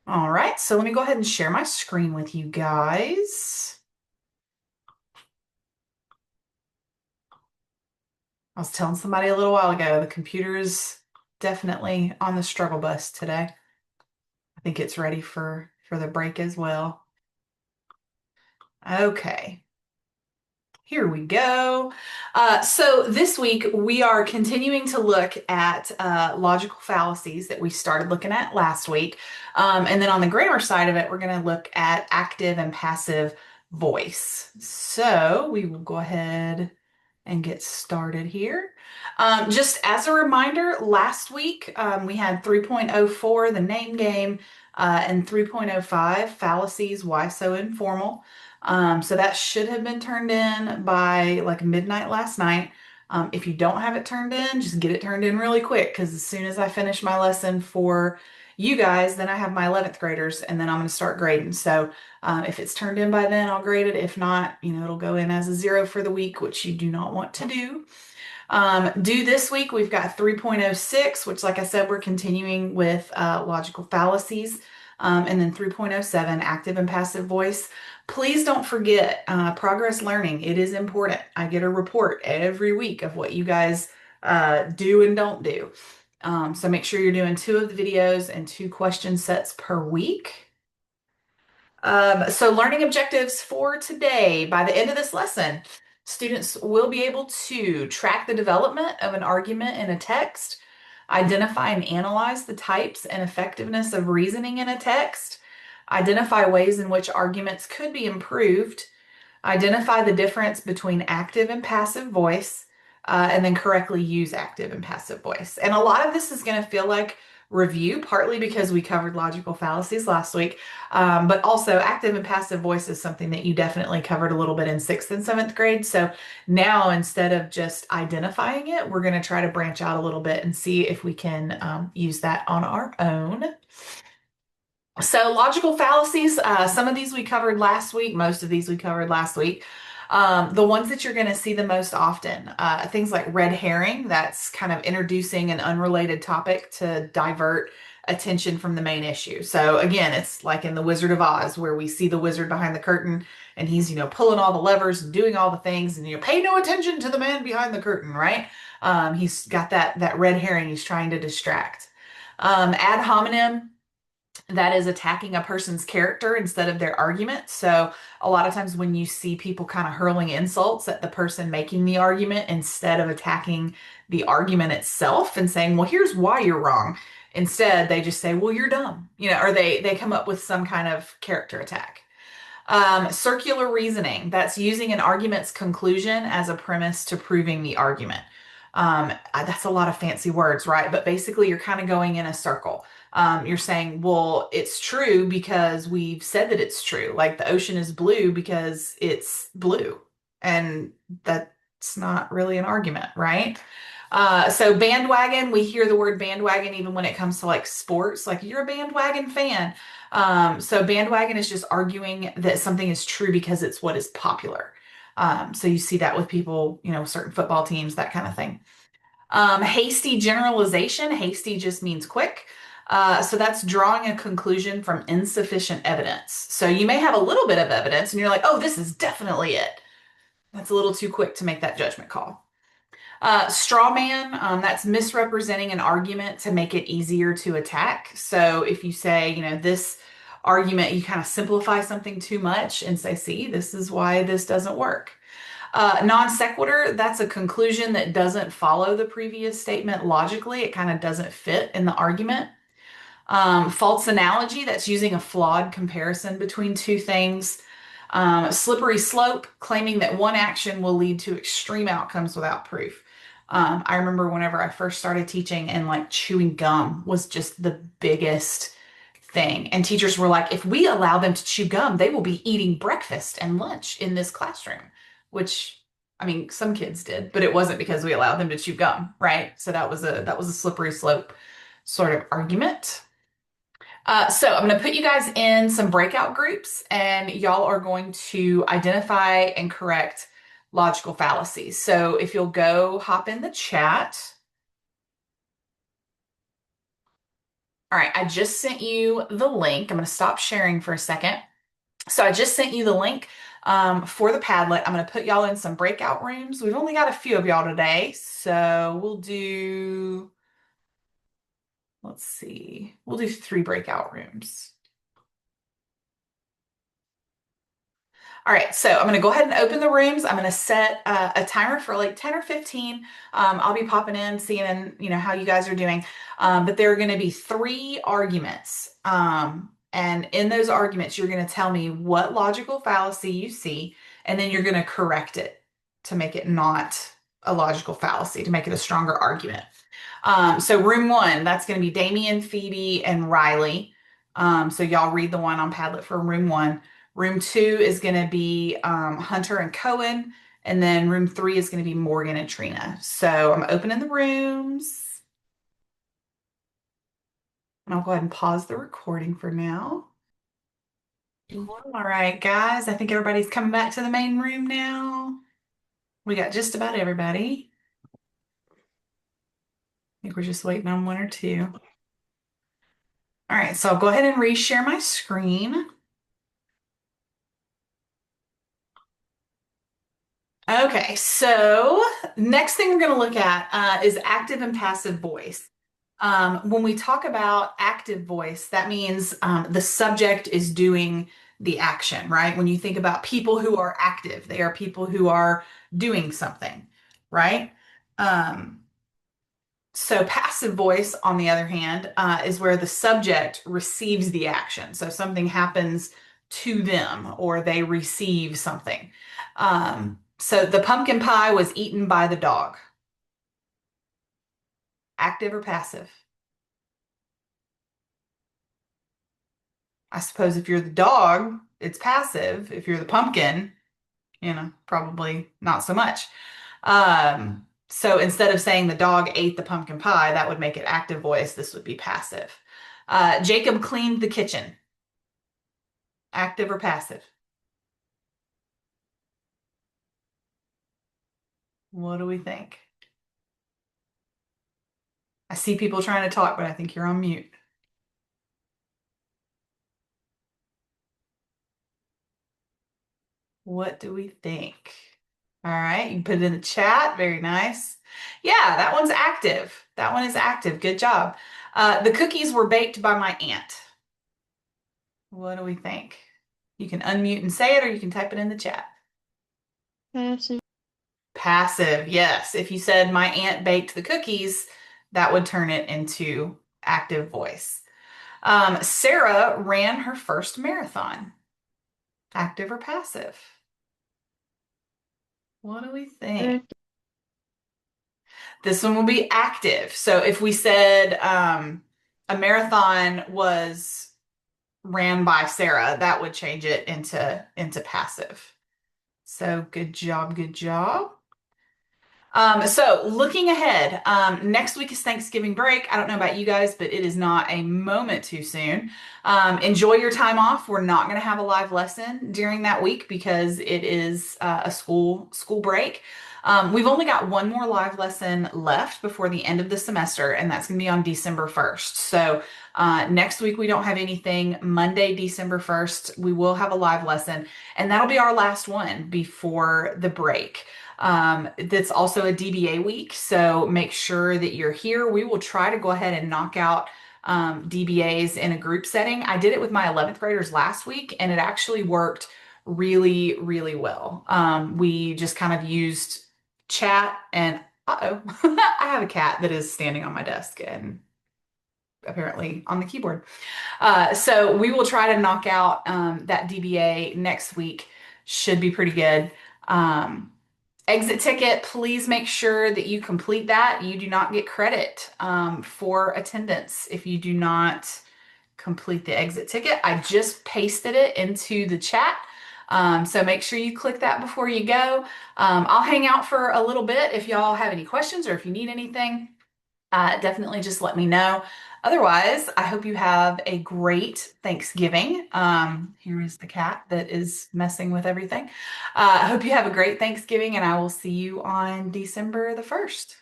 All right, so let me go ahead and share my screen with you guys. I was telling somebody a little while ago, the computer is definitely on the struggle bus today. I think it's ready for the break as well. Okay. Here we go. So this week we are continuing to look at logical fallacies that we started looking at last week. And then on the grammar side of it, we're going to look at active and passive voice. So we will go ahead and get started here. Just as a reminder, last week we had 3.04, the name game, and 3.05, fallacies, why so informal. So that should have been turned in by like midnight last night. If you don't have it turned in, just get it turned in really quick because as soon as I finish my lesson for you guys, then I have my 11th graders and then I'm going to start grading. So if it's turned in by then, I'll grade it. If not, it'll go in as a 0 for the week, which you do not want to do. Due this week, we've got 3.06, which, like I said, we're continuing with logical fallacies, and then 3.07, active and passive voice. Please don't forget progress learning. It is important. I get a report every week of what you guys do and don't do. So make sure you're doing 2 of the videos and 2 question sets per week. So learning objectives for today. By the end of this lesson, students will be able to track the development of an argument in a text, identify and analyze the types and effectiveness of reasoning in a text, identify ways in which arguments could be improved, identify the difference between active and passive voice, and then correctly use active and passive voice. And a lot of this is going to feel like review, partly because we covered logical fallacies last week, but also active and passive voice is something that you definitely covered a little bit in 6th and 7th grade. So now instead of just identifying it, we're going to try to branch out a little bit and see if we can use that on our own. So logical fallacies, some of these we covered last week, most of these we covered last week. The ones that you're going to see the most often, things like red herring, that's kind of introducing an unrelated topic to divert attention from the main issue. So again, it's like in The Wizard of Oz, where we see the wizard behind the curtain and he's, pulling all the levers and doing all the things and pay no attention to the man behind the curtain, right? He's got that red herring he's trying to distract. Ad hominem, that is attacking a person's character instead of their argument. So a lot of times when you see people kind of hurling insults at the person making the argument instead of attacking the argument itself and saying, well, here's why you're wrong. Instead, they just say, well, you're dumb, or they come up with some kind of character attack. Circular reasoning, that's using an argument's conclusion as a premise to proving the argument. That's a lot of fancy words, right? But basically, you're kind of going in a circle. You're saying, well, it's true because we've said that it's true. Like the ocean is blue because it's blue. And that's not really an argument, right? So bandwagon, we hear the word bandwagon even when it comes to like sports, like you're a bandwagon fan. So bandwagon is just arguing that something is true because it's what is popular. So you see that with people, certain football teams, that kind of thing. Hasty generalization. Hasty just means quick. So that's drawing a conclusion from insufficient evidence. So you may have a little bit of evidence and you're like, oh, this is definitely it. That's a little too quick to make that judgment call. Straw man, that's misrepresenting an argument to make it easier to attack. So if you say, this argument, you kind of simplify something too much and say, see, this is why this doesn't work. Non sequitur, that's a conclusion that doesn't follow the previous statement logically. It kind of doesn't fit in the argument. False analogy, that's using a flawed comparison between 2 things. Slippery slope, claiming that one action will lead to extreme outcomes without proof. I remember whenever I first started teaching and like chewing gum was just the biggest thing. And teachers were like, if we allow them to chew gum, they will be eating breakfast and lunch in this classroom, which I mean, some kids did, but it wasn't because we allowed them to chew gum, right? So that was a slippery slope sort of argument. So I'm going to put you guys in some breakout groups and y'all are going to identify and correct logical fallacies. So if you'll go hop in the chat. All right, I just sent you the link. I'm going to stop sharing for a second. So I just sent you the link for the Padlet. I'm going to put y'all in some breakout rooms. We've only got a few of y'all today, so we'll do, let's see, we'll do 3 breakout rooms. All right, so I'm going to go ahead and open the rooms. I'm going to set a timer for like 10 or 15. I'll be popping in, seeing, how you guys are doing. But there are going to be 3 arguments. And in those arguments, you're going to tell me what logical fallacy you see, and then you're going to correct it to make it not a logical fallacy, to make it a stronger argument. So room 1, that's going to be Damien, Phoebe, and Riley. So y'all read the one on Padlet for room 1. Room 2 is going to be Hunter and Cohen. And then room 3 is going to be Morgan and Trina. So I'm opening the rooms. And I'll go ahead and pause the recording for now. All right, guys. I think everybody's coming back to the main room now. We got just about everybody. I think we're just waiting on 1 or 2. All right, so I'll go ahead and reshare my screen. Okay, so next thing we're going to look at is active and passive voice. When we talk about active voice, that means the subject is doing the action, right? When you think about people who are active, they are people who are doing something, right? Um, so passive voice, on the other hand, is where the subject receives the action. So something happens to them or they receive something. So the pumpkin pie was eaten by the dog. Active or passive? I suppose if you're the dog, it's passive. If you're the pumpkin, probably not so much. So instead of saying the dog ate the pumpkin pie, that would make it active voice. This would be passive. Jacob cleaned the kitchen. Active or passive? What do we think? I see people trying to talk, but I think you're on mute. What do we think? All right, you can put it in the chat. Very nice. Yeah, that one's active. That one is active. Good job. The cookies were baked by my aunt. What do we think? You can unmute and say it, or you can type it in the chat. Passive. Passive, yes. If you said my aunt baked the cookies, that would turn it into active voice. Sarah ran her first marathon. Active or passive? What do we think? This one will be active. So if we said a marathon was ran by Sarah, that would change it into passive. So good job, good job. So looking ahead, next week is Thanksgiving break. I don't know about you guys, but it is not a moment too soon. Enjoy your time off. We're not going to have a live lesson during that week because it is a school break. We've only got 1 more live lesson left before the end of the semester, and that's going to be on December 1st. So next week we don't have anything. Monday, December 1st, we will have a live lesson, and that'll be our last one before the break. That's also a DBA week, so make sure that you're here. We will try to go ahead and knock out DBAs in a group setting. I did it with my 11th graders last week, and it actually worked really, really well. We just kind of used chat and, uh-oh, I have a cat that is standing on my desk and apparently on the keyboard. So we will try to knock out that DBA next week. Should be pretty good. Exit ticket, please make sure that you complete that. You do not get credit for attendance if you do not complete the exit ticket. I just pasted it into the chat. So make sure you click that before you go. I'll hang out for a little bit if y'all have any questions or if you need anything. Definitely just let me know. Otherwise, I hope you have a great Thanksgiving. Here is the cat that is messing with everything. I hope you have a great Thanksgiving, and I will see you on December the 1st.